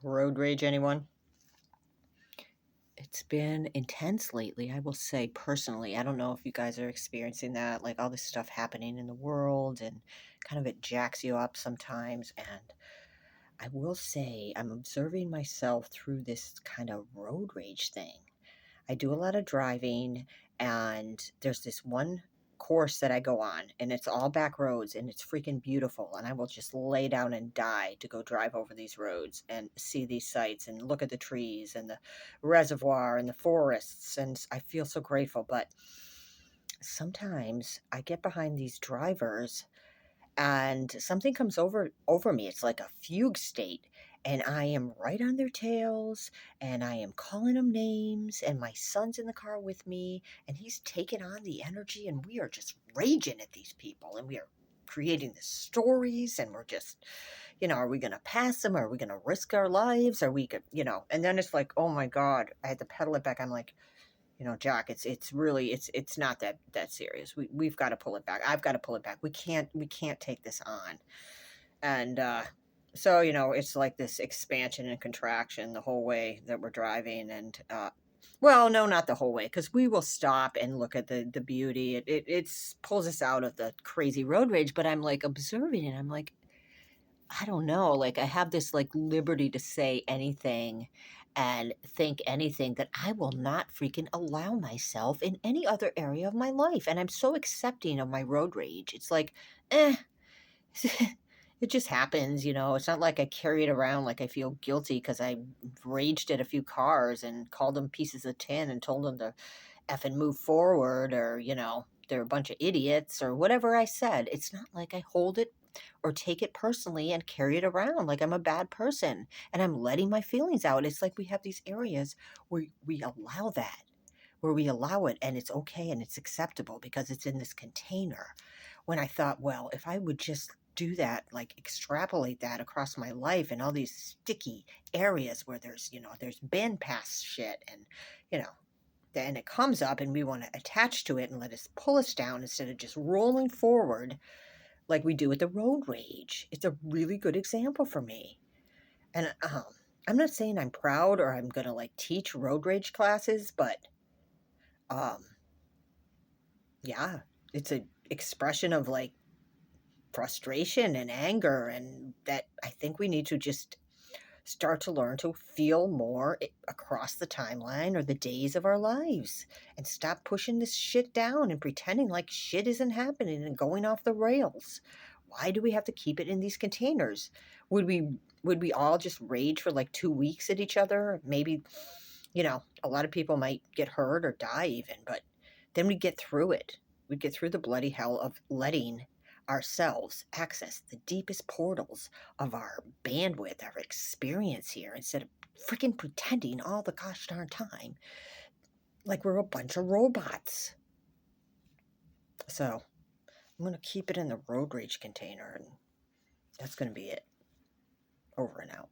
Road rage, anyone? It's been intense lately, I will say personally. I don't know if you guys are experiencing that, like all this stuff happening in the world and kind of it jacks you up sometimes. And I will say I'm observing myself through this kind of road rage thing. I do a lot of driving, and there's this one course that I go on, and it's all back roads, and it's freaking beautiful. And I will just lay down and die to go drive over these roads and see these sights and look at the trees and the reservoir and the forests. And I feel so grateful. But sometimes I get behind these drivers and something comes over me. It's like a fugue state, and I am right on their tails, and I am calling them names, and my son's in the car with me, and he's taking on the energy, and we are just raging at these people, and we are creating the stories, and we're just, are we going to pass them? Are we going to risk our lives? Are we going, and then it's like, oh my God, I had to pedal it back. I'm like, Jack, it's really it's not that serious. We've got to pull it back. I've got to pull it back. We can't take this on. And so, it's like this expansion and contraction the whole way that we're driving. And well, no, not the whole way, because we will stop and look at the beauty. It's pulls us out of the crazy road rage. But I'm like observing it. I'm like, I don't know, like, I have this, like, liberty to say anything and think anything that I will not freaking allow myself in any other area of my life, and I'm so accepting of my road rage. It's like, "Eh, it just happens," It's not like I carry it around like I feel guilty because I raged at a few cars and called them pieces of tin and told them to effing move forward, or, they're a bunch of idiots or whatever I said. It's not like I hold it or take it personally and carry it around like I'm a bad person and I'm letting my feelings out. It's like we have these areas where we allow that, where we allow it and it's okay and it's acceptable because it's in this container. When I thought, well, if I would just do that, like extrapolate that across my life and all these sticky areas where there's been past shit and, you know, and it comes up and we want to attach to it and let us pull us down instead of just rolling forward like we do with the road rage. It's a really good example for me. And I'm not saying I'm proud or I'm going to like teach road rage classes, but um, yeah, it's a expression of like frustration and anger, and that I think we need to just start to learn to feel more across the timeline or the days of our lives and stop pushing this shit down and pretending like shit isn't happening and going off the rails. Why do we have to keep it in these containers? Would we would we all just rage for like 2 weeks at each other? Maybe, a lot of people might get hurt or die even, but then we'd get through it. We'd get through the bloody hell of letting ourselves access the deepest portals of our bandwidth, our experience here, instead of freaking pretending all the gosh darn time like we're a bunch of robots. So I'm going to keep it in the road rage container, and that's going to be it. Over and out.